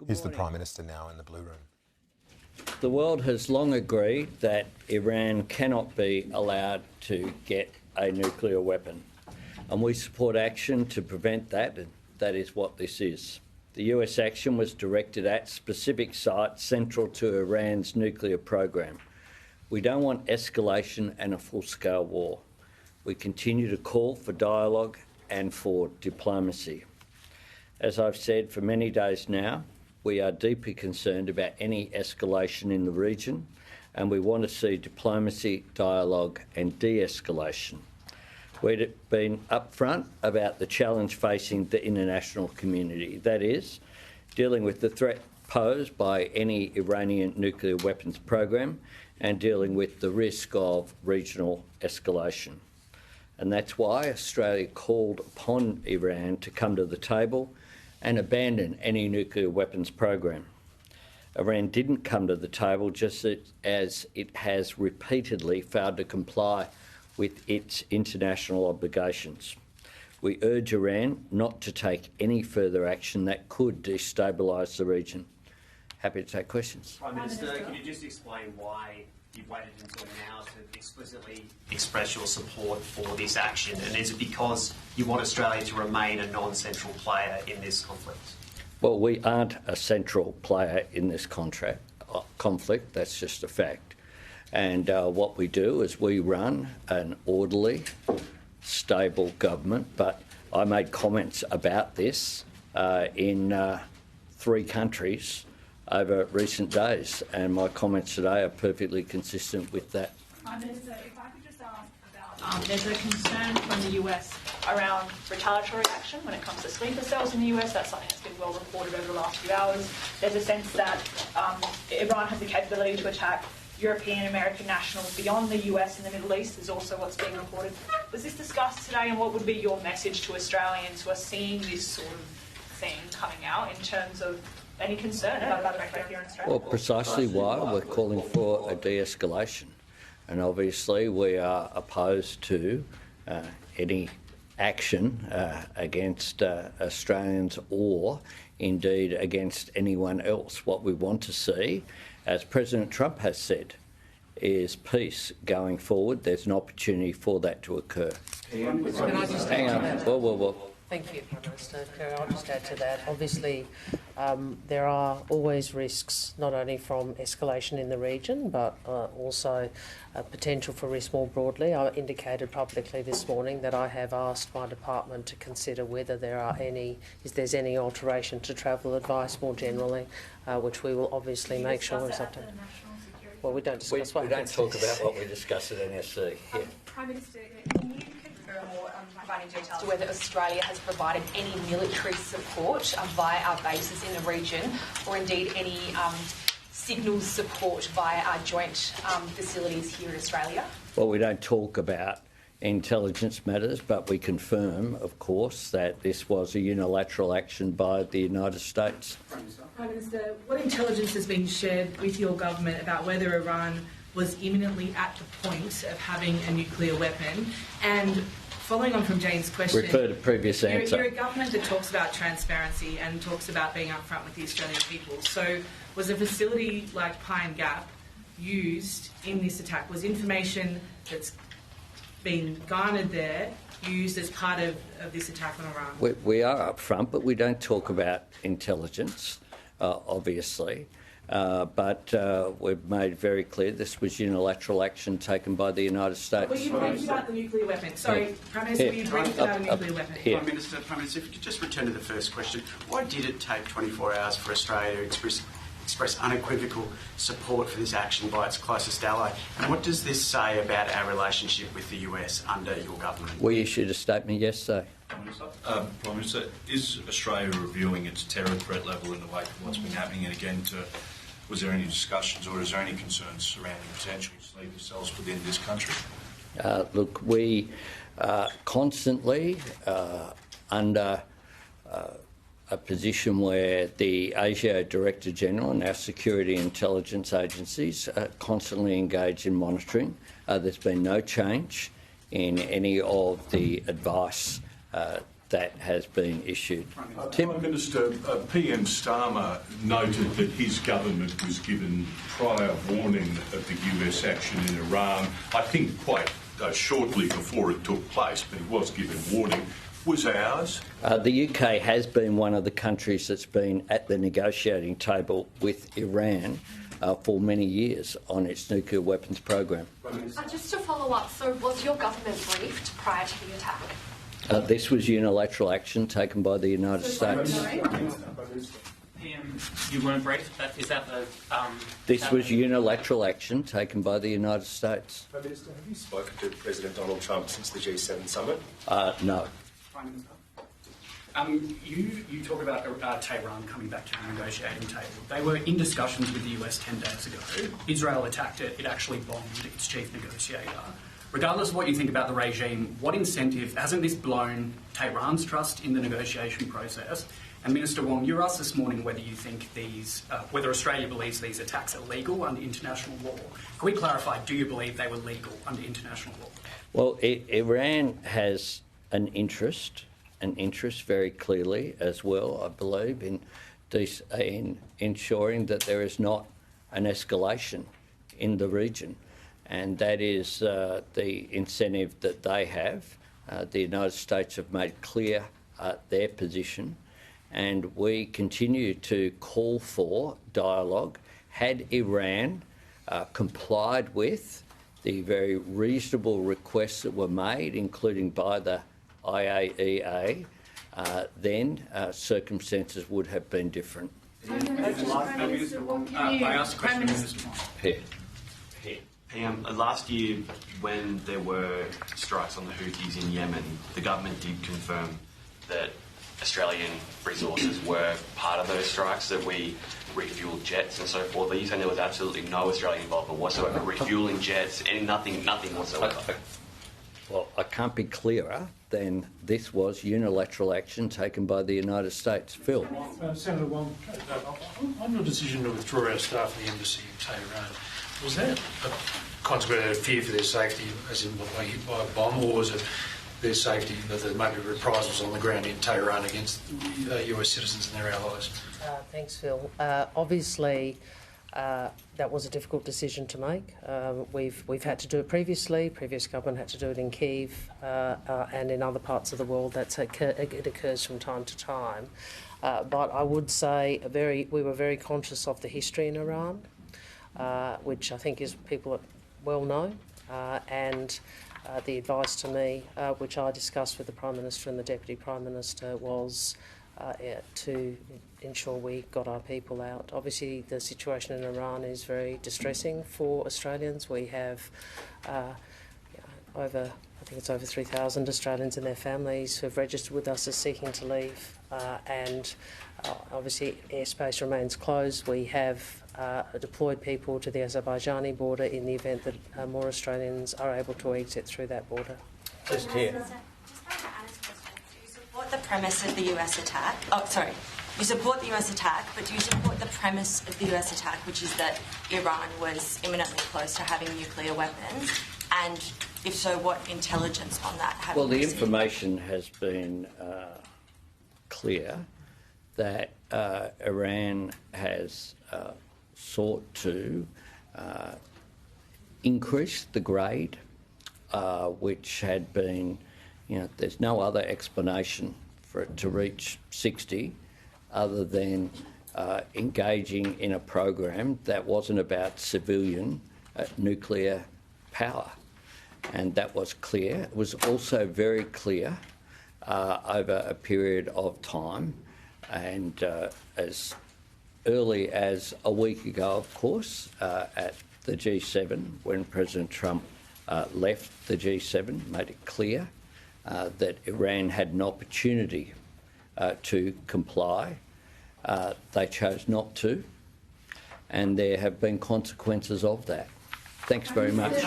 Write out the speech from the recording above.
Is the Prime Minister now in the Blue Room? The world has long agreed that Iran cannot be allowed to get a nuclear weapon, and we support action to prevent that, and that is what this is. The US action was directed at specific sites central to Iran's nuclear program. We don't want escalation and a full-scale war. We continue to call for dialogue and for diplomacy. As I've said for many days now, we are deeply concerned about any escalation in the region, and we want to see diplomacy, dialogue and de-escalation. We've been upfront about the challenge facing the international community, that is, dealing with the threat posed by any Iranian nuclear weapons program and dealing with the risk of regional escalation. And that's why Australia called upon Iran to come to the table and abandon any nuclear weapons program. Iran didn't come to the table just as it has repeatedly failed to comply with its international obligations. We urge Iran not to take any further action that could destabilise the region. Happy to take questions. Prime Minister, can you just explain why you've waited until now to explicitly express your support for this action? And is it because you want Australia to remain a non-central player in this conflict? Well, we aren't a central player in this conflict, that's just a fact. And what we do is we run an orderly, stable government, but I made comments about this in 3 countries over recent days, and my comments today are perfectly consistent with that. Prime Minister, if I could just ask about, there's a concern from the US around retaliatory action when it comes to sleeper cells in the US. That's something that's been well reported over the last few hours. There's a sense that Iran has the capability to attack European and American nationals beyond the US and the Middle East is also what's being reported. Was this discussed today, and what would be your message to Australians who are seeing this sort of thing coming out in terms of any concern about the threat here in Australia? Well, precisely why we're calling for a de-escalation. And obviously we are opposed to any action against Australians or indeed against anyone else. What we want to see, as President Trump has said, is peace going forward. There's an opportunity for that to occur. Can I just hang on. Well. Thank you, Prime Minister. I'll just add to that. Obviously, there are always risks, not only from escalation in the region, but also potential for risk more broadly. I indicated publicly this morning that I have asked my department to consider whether there's any alteration to travel advice more generally, which we will obviously make sure is up to. Well, we don't discuss we don't talk about what we discuss at NSC. Yeah. Prime Minister, can you confirm or provide any details to whether Australia has provided any military support via our bases in the region, or indeed any signals support via our joint facilities here in Australia? Well, we don't talk about intelligence matters, but we confirm, of course, that this was a unilateral action by the United States. Prime Minister, what intelligence has been shared with your government about whether Iran was imminently at the point of having a nuclear weapon? And following on from Jane's question, refer to previous answer. You're a government that talks about transparency and talks about being upfront with the Australian people. So was a facility like Pine Gap used in this attack? Was information that's been garnered there used as part of this attack on Iran? We are upfront, but we don't talk about intelligence, obviously. But we've made very clear this was unilateral action taken by the United States. Well, you briefed about the nuclear weapon. Sorry, Prime Minister, you briefed about a nuclear weapon. Prime Minister, if you could just return to the first question. Why did it take 24 hours for Australia to express unequivocal support for this action by its closest ally? And what does this say about our relationship with the US under your government? We issued a statement yesterday. Prime Minister, is Australia reviewing its terror threat level in the wake of what's been happening? And again, was there any discussions or is there any concerns surrounding potential sleeper cells within this country? Look, we constantly under a position where the ASIO Director General and our security intelligence agencies are constantly engaged in monitoring. There's been no change in any of the advice that has been issued. Tim? Prime Minister, PM Starmer noted that his government was given prior warning of the US action in Iran, I think quite shortly before it took place, but he was given warning. Was ours? The UK has been one of the countries that's been at the negotiating table with Iran for many years on its nuclear weapons program. Just to follow up, so was your government briefed prior to the attack? This was unilateral action taken by the United States. PM, you weren't briefed? Is that the... This was unilateral action taken by the United States. Prime Minister, have you spoken to President Donald Trump since the G7 summit? No. Prime Minister? You talk about Tehran coming back to the negotiating table. They were in discussions with the US 10 days ago. Israel attacked it. It actually bombed its chief negotiator. Regardless of what you think about the regime, what incentive, hasn't this blown Tehran's trust in the negotiation process? And Minister Wong, you were asked this morning whether you think whether Australia believes these attacks are legal under international law. Can we clarify, do you believe they were legal under international law? Well, Iran has an interest very clearly as well, I believe, in ensuring that there is not an escalation in the region. And that is the incentive that they have. The United States have made clear their position, and we continue to call for dialogue. Had Iran complied with the very reasonable requests that were made, including by the IAEA, then circumstances would have been different. I asked a question, Minister Wong. Here. PM, last year, when there were strikes on the Houthis in Yemen, the government did confirm that Australian resources were part of those strikes, that we refuelled jets and so forth. Are you saying there was absolutely no Australian involvement whatsoever, refuelling jets, and nothing whatsoever? Well, I can't be clearer than this was unilateral action taken by the United States. Phil? Senator Wong, on your decision to withdraw our staff from the embassy in Tehran, was that a consequence of fear for their safety, as in being hit by a bomb, or was it their safety that there may be reprisals on the ground in Tehran against US citizens and their allies? Thanks, Phil. Obviously, that was a difficult decision to make. We've had to do it previously. Previous government had to do it in Kyiv and in other parts of the world. It occurs from time to time. But I would say we were very conscious of the history in Iran, which I think is people well know, and the advice to me, which I discussed with the Prime Minister and the Deputy Prime Minister, was to ensure we got our people out. Obviously, the situation in Iran is very distressing for Australians. We have over 3,000 Australians and their families who have registered with us as seeking to leave, and obviously airspace remains closed. We have deployed people to the Azerbaijani border in the event that more Australians are able to exit through that border. Just here. Just back to Anna's question. Do you support the premise of the US attack? Oh, sorry. You support the US attack, but do you support the premise of the US attack, which is that Iran was imminently close to having nuclear weapons? And if so, what intelligence on that have Well, you the received? information has been clear that Iran has sought to increase the grade, which had been, there's no other explanation for it to reach 60 other than engaging in a program that wasn't about civilian nuclear power. And that was clear. It was also very clear over a period of time, and as early as a week ago, of course, at the G7, when President Trump left the G7, made it clear that Iran had an opportunity to comply. They chose not to, and there have been consequences of that. Thanks very much.